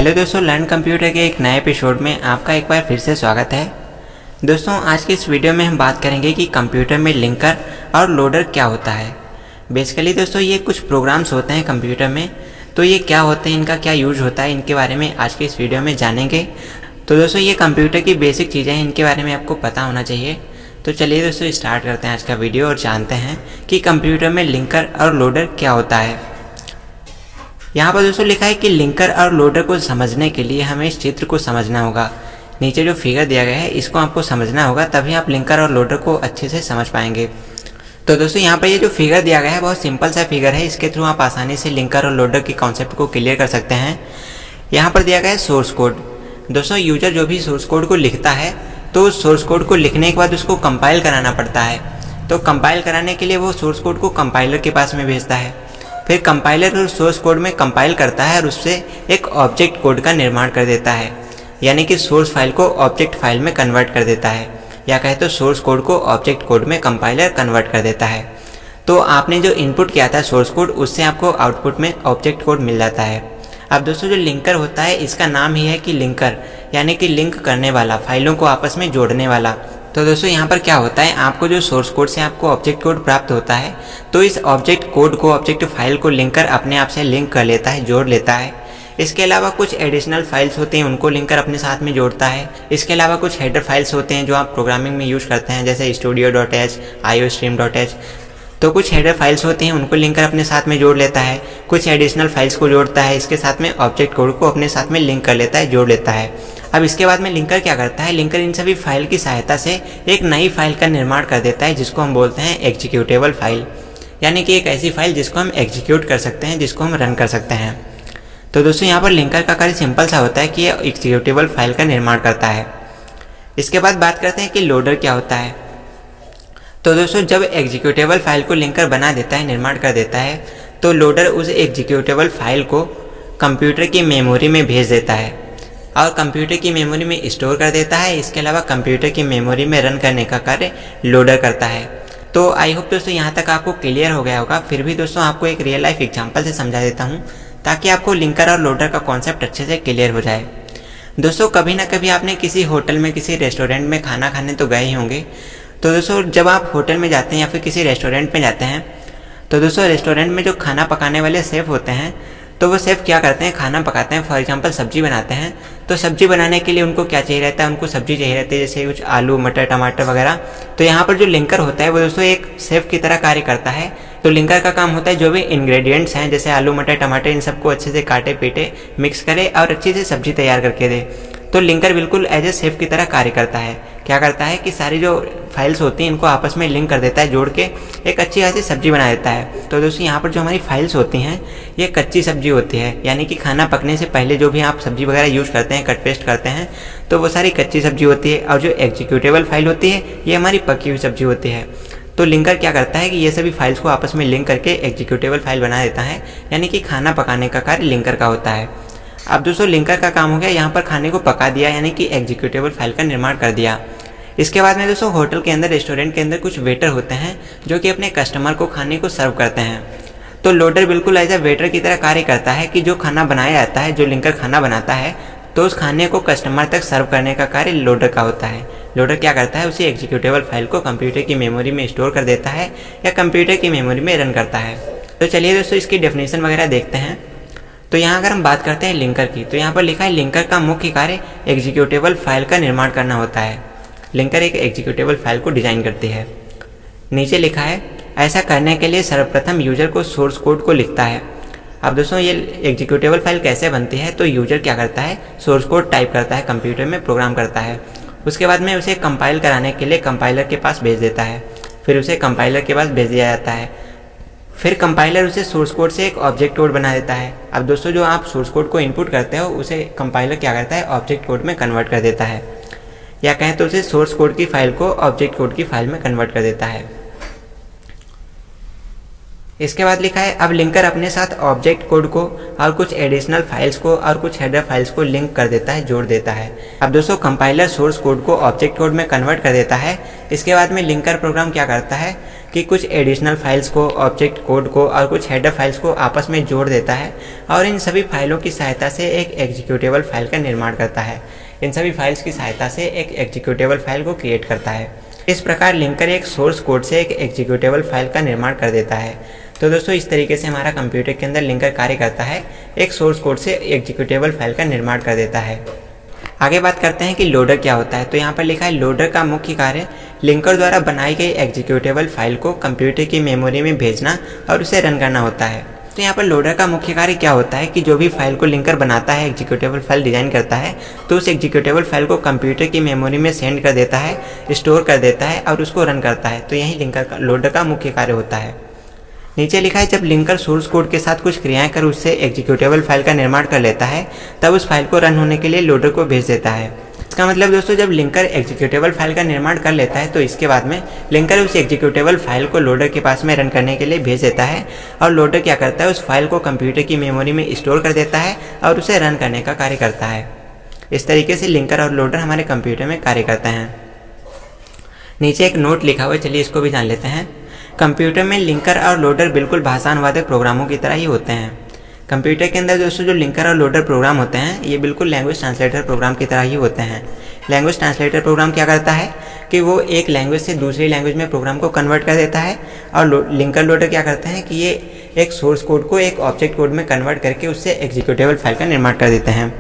Hello दोस्तों, learn computer के एक नए एपिसोड में आपका एक बार फिर से स्वागत है। दोस्तों, आज की इस वीडियो में हम बात करेंगे कि कंप्यूटर में लिंकर और लोडर क्या होता है। बेसिकली दोस्तों, ये कुछ प्रोग्राम्स होते हैं कंप्यूटर में, तो ये क्या होते हैं, इनका क्या यूज होता है, इनके बारे में आज की इस वीडियो में जानेंगे। तो दोस्तों, ये कंप्यूटर की बेसिक चीज़ें हैं, इनके बारे में आपको पता होना चाहिए। तो चलिए दोस्तों, स्टार्ट करते हैं आज का वीडियो और जानते हैं कि कंप्यूटर में लिंकर और लोडर क्या होता है। यहाँ पर दोस्तों लिखा है कि लिंकर और लोडर को समझने के लिए हमें इस चित्र को समझना होगा। नीचे जो फिगर दिया गया है इसको आपको समझना होगा, तभी आप लिंकर और लोडर को अच्छे से समझ पाएंगे। तो दोस्तों, यहाँ पर ये जो फिगर दिया गया है बहुत सिंपल सा फिगर है, इसके थ्रू आप आसानी से लिंकर और लोडर के कॉन्सेप्ट को क्लियर कर सकते हैं। यहाँ पर दिया गया है सोर्स कोड। दोस्तों, यूजर जो भी सोर्स कोड को लिखता है तो उस सोर्स कोड को लिखने के बाद उसको कंपाइल कराना पड़ता है। तो कंपाइल कराने के लिए वो सोर्स कोड को कंपाइलर के पास में भेजता है, फिर कंपाइलर उस सोर्स कोड में कंपाइल करता है और उससे एक ऑब्जेक्ट कोड का निर्माण कर देता है, यानी कि सोर्स फाइल को ऑब्जेक्ट फाइल में कन्वर्ट कर देता है, या कहे तो सोर्स कोड को ऑब्जेक्ट कोड में कंपाइलर कन्वर्ट कर देता है। तो आपने जो इनपुट किया था सोर्स कोड, उससे आपको आउटपुट में ऑब्जेक्ट कोड मिल जाता है। अब दोस्तों, जो लिंकर होता है इसका नाम ही है कि लिंकर, यानी कि लिंक करने वाला, फाइलों को आपस में जोड़ने वाला। तो दोस्तों, यहाँ पर क्या होता है, आपको जो सोर्स कोड से आपको ऑब्जेक्ट कोड प्राप्त होता है, तो इस ऑब्जेक्ट कोड को, ऑब्जेक्ट फाइल को लिंकर अपने आप से लिंक कर लेता है, जोड़ लेता है। इसके अलावा कुछ एडिशनल फाइल्स होते हैं, उनको लिंकर अपने साथ में जोड़ता है। इसके अलावा कुछ हेडर फाइल्स होते हैं जो आप प्रोग्रामिंग में यूज़ करते हैं, जैसे studio.h, iostream.h। तो कुछ हेडर फाइल्स होती हैं, उनको लिंकर अपने साथ में जोड़ लेता है। कुछ एडिशनल फाइल्स को जोड़ता है, इसके साथ में ऑब्जेक्ट कोड को अपने साथ में लिंक कर लेता है, जोड़ लेता है। अब इसके बाद में लिंकर क्या करता है, लिंकर इन सभी फाइल की सहायता से एक नई फाइल का निर्माण कर देता है, जिसको हम बोलते हैं एग्जीक्यूटेबल फाइल, यानी कि एक ऐसी फाइल जिसको हम एग्जीक्यूट कर सकते हैं, जिसको हम रन कर सकते हैं। तो दोस्तों, यहाँ पर लिंकर का कार्य सिंपल सा होता है कि ये एग्जीक्यूटेबल फाइल का निर्माण करता है। इसके बाद बात करते हैं कि लोडर क्या होता है। तो दोस्तों, जब एग्जीक्यूटेबल फाइल को लिंकर बना देता है, निर्माण कर देता है, तो लोडर उस एग्जीक्यूटेबल फाइल को कंप्यूटर की मेमोरी में भेज देता है और कंप्यूटर की मेमोरी में स्टोर कर देता है। इसके अलावा कंप्यूटर की मेमोरी में रन करने का कार्य लोडर करता है। तो आई होप दोस्तों यहाँ तक आपको क्लियर हो गया होगा। फिर भी दोस्तों आपको एक रियल लाइफ एग्जांपल से समझा देता हूँ, ताकि आपको लिंकर और लोडर का कॉन्सेप्ट अच्छे से क्लियर हो जाए। दोस्तों, कभी ना कभी आपने किसी होटल में, किसी रेस्टोरेंट में खाना खाने तो गए ही होंगे। तो दोस्तों, जब आप होटल में जाते हैं या फिर किसी रेस्टोरेंट में जाते हैं, तो दोस्तों रेस्टोरेंट में जो खाना पकाने वाले शेफ़ होते हैं, तो वो शेफ़ क्या करते हैं, खाना पकाते हैं। फॉर एग्जांपल सब्जी बनाते हैं, तो सब्जी बनाने के लिए उनको क्या चाहिए रहता है, उनको सब्जी चाहिए रहती है, जैसे कुछ आलू, मटर, टमाटर वगैरह। तो यहाँ पर जो लिंकर होता है वो दोस्तों एक शेफ़ की तरह कार्य करता है। तो लिंकर का काम होता है जो भी इंग्रेडिएंट्स हैं, जैसे आलू, मटर, टमाटर, इन सबको अच्छे से काटे पीटे मिक्स करे और अच्छी से सब्जी तैयार करके दे। तो लिंकर बिल्कुल एज ए शेफ़ की तरह कार्य करता है। क्या करता है कि सारी जो फाइल्स होती हैं इनको आपस में लिंक कर देता है, जोड़ के एक अच्छी खासी सब्जी बना देता है। तो दोस्तों, यहाँ पर जो हमारी फाइल्स होती हैं ये कच्ची सब्जी होती है, यानी कि खाना पकने से पहले जो भी आप सब्जी वगैरह यूज़ करते हैं, कट पेस्ट करते हैं, तो वो सारी कच्ची सब्जी होती है। और जो एग्जीक्यूटेबल फाइल होती है ये हमारी पकी हुई सब्जी होती है। तो लिंकर क्या करता है कि ये सभी फाइल्स को आपस में लिंक करके एग्जीक्यूटेबल फाइल बना देता है, यानी कि खाना पकाने का कार्य लिंकर का होता है। अब दोस्तों, लिंकर का काम हो गया यहाँ पर खाने को पका दिया, यानी कि एग्जीक्यूटेबल फाइल का निर्माण कर दिया। इसके बाद में दोस्तों होटल के अंदर, रेस्टोरेंट के अंदर कुछ वेटर होते हैं जो कि अपने कस्टमर को खाने को सर्व करते हैं। तो लोडर बिल्कुल एज ए वेटर की तरह कार्य करता है कि जो खाना बनाया जाता है, जो लिंकर खाना बनाता है, तो उस खाने को कस्टमर तक सर्व करने का कार्य लोडर का होता है। लोडर क्या करता है, उसी एग्जीक्यूटेबल फाइल को कंप्यूटर की मेमोरी में स्टोर कर देता है या कंप्यूटर की मेमोरी में रन करता है। तो चलिए दोस्तों इसकी डेफिनेशन वगैरह देखते हैं। तो यहाँ अगर हम बात करते हैं लिंकर की, तो यहाँ पर लिखा है लिंकर का मुख्य कार्य एग्जीक्यूटेबल फाइल का निर्माण करना होता है। लिंकर एक एग्जीक्यूटेबल फाइल को डिज़ाइन करती है। नीचे लिखा है, ऐसा करने के लिए सर्वप्रथम यूजर को सोर्स कोड को लिखता है। अब दोस्तों, ये एग्जीक्यूटेबल फाइल कैसे बनती है, तो यूजर क्या करता है, सोर्स कोड टाइप करता है, कंप्यूटर में प्रोग्राम करता है। उसके बाद में उसे कंपाइल कराने के लिए कंपाइलर के पास भेज देता है, फिर उसे कंपाइलर के पास भेज दिया जाता है। फिर कंपाइलर उसे सोर्स कोड से एक ऑब्जेक्ट कोड बना देता है। अब दोस्तों, जो आप सोर्स कोड को इनपुट करते हो उसे कंपाइलर क्या करता है, ऑब्जेक्ट कोड में कन्वर्ट कर देता है, या कहें तो उसे सोर्स कोड की फाइल को ऑब्जेक्ट कोड की फाइल में कन्वर्ट कर देता है। इसके बाद लिखा है, अब लिंकर अपने साथ ऑब्जेक्ट कोड को और कुछ एडिशनल फाइल्स को और कुछ हेडर फाइल्स को लिंक कर देता है, जोड़ देता है। अब दोस्तों, कंपाइलर सोर्स कोड को ऑब्जेक्ट कोड में कन्वर्ट कर देता है। इसके बाद में लिंकर प्रोग्राम क्या करता है कि कुछ एडिशनल फाइल्स को, ऑब्जेक्ट कोड को और कुछ हेडर फाइल्स को आपस में जोड़ देता है और इन सभी फाइलों की सहायता से एक एग्जीक्यूटेबल फाइल का निर्माण करता है। इन सभी फाइल्स की सहायता से एक एग्जीक्यूटेबल फाइल को क्रिएट करता है। इस प्रकार लिंकर एक सोर्स कोड से एक एग्जीक्यूटेबल फाइल का निर्माण कर देता है। तो दोस्तों इस तरीके से हमारा कंप्यूटर के अंदर लिंकर कार्य करता है, एक सोर्स कोड से एग्जीक्यूटेबल फाइल का निर्माण कर देता है। आगे बात करते हैं कि लोडर क्या होता है। तो यहाँ पर लिखा है लोडर का मुख्य कार्य लिंकर द्वारा बनाई गई एग्जीक्यूटेबल फाइल को कंप्यूटर की मेमोरी में भेजना और उसे रन करना होता है। तो यहाँ पर लोडर का मुख्य कार्य क्या होता है कि जो भी फाइल को लिंकर बनाता है, एग्जीक्यूटेबल फाइल डिजाइन करता है, तो उस एग्जीक्यूटेबल फाइल को कंप्यूटर की मेमोरी में सेंड कर देता है, स्टोर कर देता है और उसको रन करता है। तो यही लोडर का मुख्य कार्य होता है। नीचे लिखा है जब लिंकर सोर्स कोड के साथ कुछ क्रियाएं कर उससे एग्जीक्यूटेबल फाइल का निर्माण कर लेता है, तब उस फाइल को रन होने के लिए लोडर को भेज देता है। इसका मतलब दोस्तों जब लिंकर एग्जीक्यूटेबल फाइल का निर्माण कर लेता है तो इसके बाद में लिंकर उस एग्जीक्यूटेबल फाइल को लोडर के पास में रन करने के लिए भेज देता है और लोडर क्या करता है, उस फाइल को कंप्यूटर की मेमोरी में स्टोर कर देता है और उसे रन करने का कार्य करता है। इस तरीके से लिंकर और लोडर हमारे कंप्यूटर में कार्य करते हैं। नीचे एक नोट लिखा हुआ है, चलिए इसको भी जान लेते हैं। कंप्यूटर में लिंकर और लोडर बिल्कुल भाषा अनुवादक प्रोग्रामों की तरह ही होते हैं। कंप्यूटर के अंदर दोस्तों जो लिंकर और लोडर प्रोग्राम होते हैं ये बिल्कुल लैंग्वेज ट्रांसलेटर प्रोग्राम की तरह ही होते हैं। लैंग्वेज ट्रांसलेटर प्रोग्राम क्या करता है कि वो एक लैंग्वेज से दूसरी लैंग्वेज में प्रोग्राम को कन्वर्ट कर देता है और लिंकर लोडर क्या करते हैं कि ये एक सोर्स कोड को एक ऑब्जेक्ट कोड में कन्वर्ट करके उससे एग्जीक्यूटेबल फाइल का निर्माण कर देते हैं।